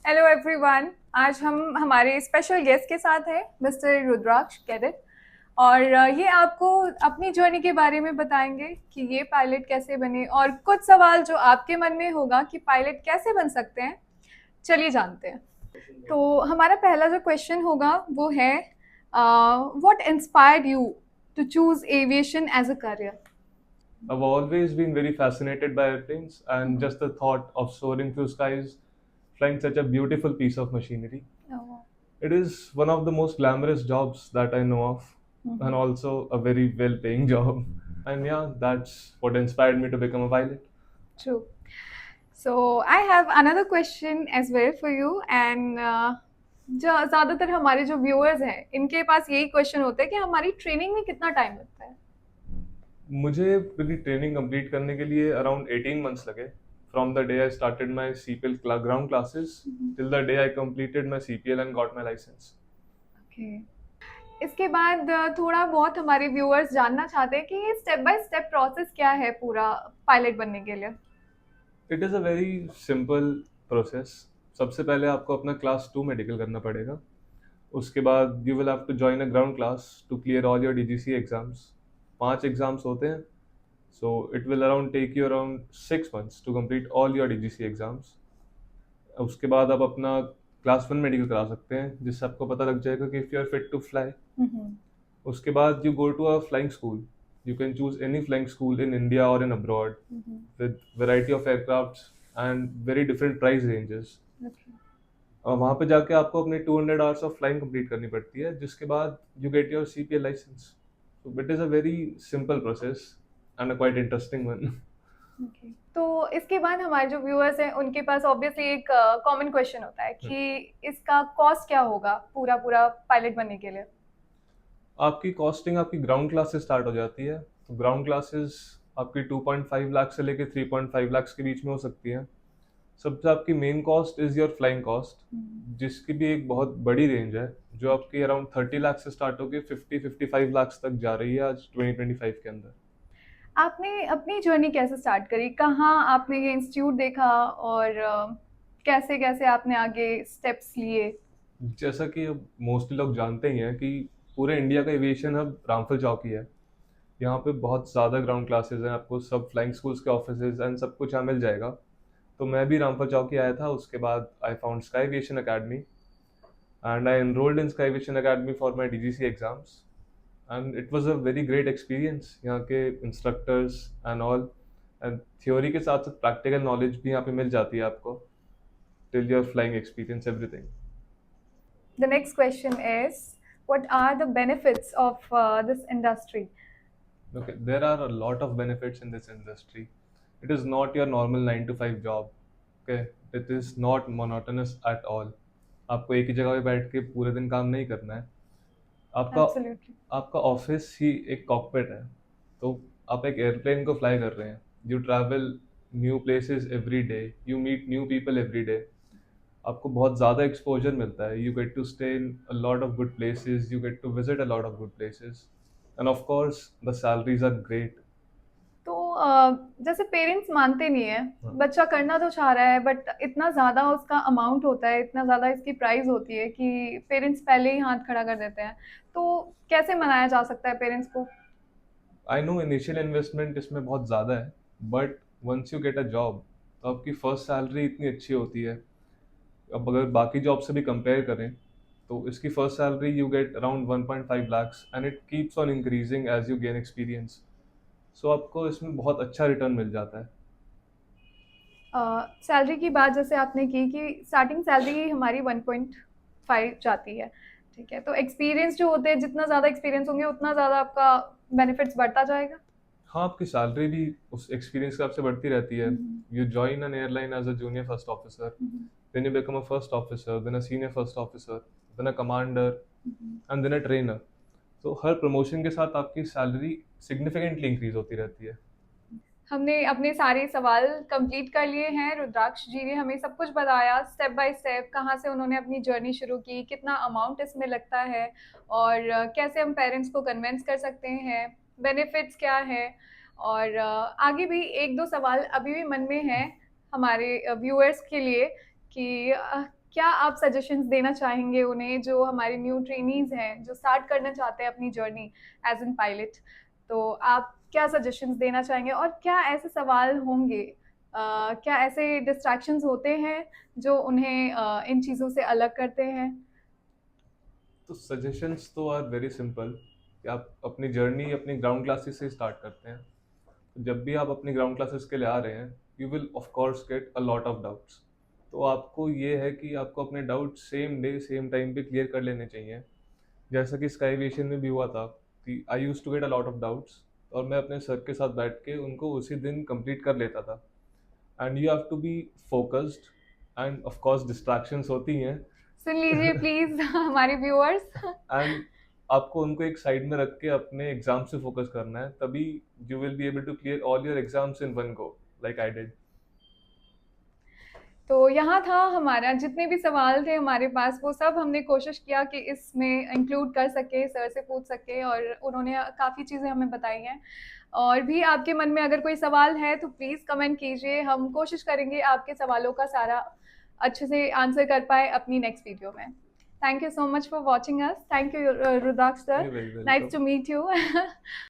Hello everyone. आज हम हमारे स्पेशल गेस्ट के साथ हैं मिस्टर रुद्राक्ष कैडेट और ये आपको अपनी जर्नी के बारे में बताएंगे कि ये पायलट कैसे बने और कुछ सवाल जो आपके मन में होगा कि पायलट कैसे बन सकते हैं। चलिए जानते हैं। तो हमारा पहला जो क्वेश्चन होगा वो है what inspired you to choose aviation as a career. I've always been very fascinated by airplanes and just the thought of soaring through skies, flying such a beautiful piece of machinery. It is one of the most glamorous jobs that I know of, and also a very well paying job. And yeah, that's what inspired me to become a pilot. True. So I have another question as well for you and जो ज़्यादातर हमारे जो viewers हैं इनके पास यही question होता है कि हमारी ट्रेनिंग में कितना टाइम लगता है। मुझे मेरी ट्रेनिंग कंप्लीट करने के लिए अराउंड 18 मंथ्स लगे from the day I started my CPL ground classes till the day I completed my CPL and got my licence. Okay. इसके बाद थोड़ा बहुत हमारे व्यूअर्स जानना चाहते हैं कि ये स्टेप बाय स्टेप प्रोसेस क्या है पूरा पायलट बनने के लिए। It is a very simple process. सबसे पहले आपको अपना क्लास 2 मेडिकल करना पड़ेगा. उसके बाद you will have to join a ground class to clear all your DGC exams. 5 exams होते हैं. So it will around take you around 6 months to complete all your DGC exams. उसके बाद आप अपना क्लास 1 मेडिकल करा सकते हैं जिससे आपको पता लग जाएगा कि if you are fit to fly. उसके बाद you go to a flying school. You can choose any flying school in India or in abroad with variety of aircrafts and very different price ranges. और वहाँ पे जाके आपको अपने 200 hours of flying complete करनी पड़ती है जिसके बाद you get your CPL licence. So it is a very simple process and a quite interesting one. Okay. तो इसके बाद हमारे जो व्यूअर्स हैं उनके पास ऑब्वियसली एक कॉमन क्वेश्चन होता है कि इसका कॉस्ट क्या होगा पूरा पूरा पायलट बनने के लिए। आपकी कॉस्टिंग आपकी ग्राउंड क्लास से स्टार्ट हो जाती है. तो ग्राउंड क्लासेस आपकी 2.5 लाख से लेके 3.5 लाख के बीच में हो सकती हैं. सबसे आपकी main cost is your flying cost जिसकी भी एक बहुत बड़ी रेंज है जो आपकी अराउंड 30 लाख से स्टार्ट होकर 50-55 लाख तक जा रही है आज 2025 के अंदर. आपने अपनी जर्नी कैसे स्टार्ट करी, कहाँ आपने ये इंस्टीट्यूट देखा और कैसे कैसे आपने आगे स्टेप्स लिए। जैसा कि अब मोस्टली लोग जानते ही हैं कि पूरे इंडिया का एविएशन हब रामफल चौक ही है. यहाँ पे बहुत ज़्यादा ग्राउंड क्लासेस हैं. आपको सब फ्लाइंग स्कूल्स के ऑफिसेज एंड सब कुछ यहाँ मिल जाएगा. तो मैं भी रामफल चौक ही आया था. उसके बाद I found sky aviation academy and I enrolled in sky aviation academy for my DGC exams. And it was a very great experience. यहाँ के instructors and all and theory के साथ साथ प्रैक्टिकल नॉलेज भी यहाँ पे मिल जाती है आपको till your flying experience everything. The next question is, what are the benefits of this industry? Okay, there are a lot of benefits in this industry. It is not your normal 9 to 5 job. Okay, it is not monotonous at all. आपको एक ही जगह पे बैठ के पूरे दिन काम नहीं करना है. आपका Absolutely. आपका ऑफिस ही एक कॉकपिट है. तो आप एक एयरप्लेन को फ्लाई कर रहे हैं. You travel new places every day. You meet new people every day. आपको बहुत ज़्यादा एक्सपोजर मिलता है. You get to stay in a lot of good places. You get to visit a lot of good places and of course the salaries are great. तो जैसे parents मानते नहीं है, हाँ. बच्चा करना तो चाह रहा है बट इतना ज़्यादा उसका अमाउंट होता है, इतना ज़्यादा इसकी प्राइस होती है कि पेरेंट्स पहले ही हाथ खड़ा कर देते हैं। तो कैसे मनाया जा सकता है पेरेंट्स को। आई नो इनिशियल इन्वेस्टमेंट इसमें बहुत ज़्यादा है but once you get a job तो आपकी फर्स्ट सैलरी इतनी अच्छी होती है. अब अगर बाकी जॉब से भी कंपेयर करें तो इसकी first salary you get around 1.5 lakhs and it keeps on increasing as you gain experience. So आपको इसमें बहुत अच्छा रिटर्न मिल जाता है. सैलरी की बात जैसे आपने की कि स्टार्टिंग सैलरी ही हमारी 1.5 जाती है, ठीक है। तो एक्सपीरियंस जो होते हैं, जितना ज़्यादा एक्सपीरियंस होंगे उतना ज़्यादा आपका बेनिफिट्स बढ़ता जाएगा। हाँ, आपकी सैलरी भी उस एक्सपीरियंस के हिसाब से बढ़ती रहती है. You join an airline as a junior first officer, then you become a first officer, then a senior first officer, then a commander, and then a trainer. तो हर प्रमोशन के साथ आपकी सैलरी सिग्निफिकेंटली इंक्रीज होती रहती है. हमने अपने सारे सवाल कंप्लीट कर लिए हैं। रुद्राक्ष जी ने हमें सब कुछ बताया स्टेप बाय स्टेप, कहाँ से उन्होंने अपनी जर्नी शुरू की, कितना अमाउंट इसमें लगता है और कैसे हम पेरेंट्स को कन्विंस कर सकते हैं, बेनिफिट्स क्या है। और आगे भी एक दो सवाल अभी भी मन में हैं हमारे व्यूअर्स के लिए कि क्या आप सजेशंस देना चाहेंगे उन्हें, जो हमारे न्यू ट्रेनीज हैं जो स्टार्ट करना चाहते हैं अपनी जर्नी एज एन पायलट? तो आप क्या सजेशंस देना चाहेंगे, और क्या ऐसे सवाल होंगे, क्या ऐसे डिस्ट्रैक्शंस होते हैं जो उन्हें इन चीज़ों से अलग करते हैं? तो सजेशंस तो आर वेरी सिंपल कि आप अपनी जर्नी अपनी ग्राउंड क्लासेस से स्टार्ट करते हैं। तो जब भी आप अपनी ग्राउंड क्लासेस के लिए आ रहे हैं, you will of course gate a lot of doubts. तो आपको ये है कि आपको अपने doubt same day same time पे क्लियर कर लेने चाहिए। जैसा कि स्काई एविएशन में भी हुआ था कि I used to get a lot of doubts, और मैं अपने सर के साथ बैठ के उनको उसी दिन कंप्लीट कर लेता था। And you have to be focused, and of course distractions होती हैं। सुन लीजिए प्लीज हमारे व्यूअर्स। एंड आपको उनको एक साइड में रख के अपने एग्जाम से फोकस करना है, तभी you will be able to clear all your exams in one go like I did. तो यहाँ था हमारा, जितने भी सवाल थे हमारे पास वो सब हमने कोशिश किया कि इसमें इंक्लूड कर सके, सर से पूछ सके, और उन्होंने काफ़ी चीज़ें हमें बताई हैं। और भी आपके मन में अगर कोई सवाल है तो प्लीज़ कमेंट कीजिए, हम कोशिश करेंगे आपके सवालों का सारा अच्छे से आंसर कर पाए अपनी नेक्स्ट वीडियो में। Thank you so much for watching us. Thank you Rudraksh sir, very nice to welcome. Meet you.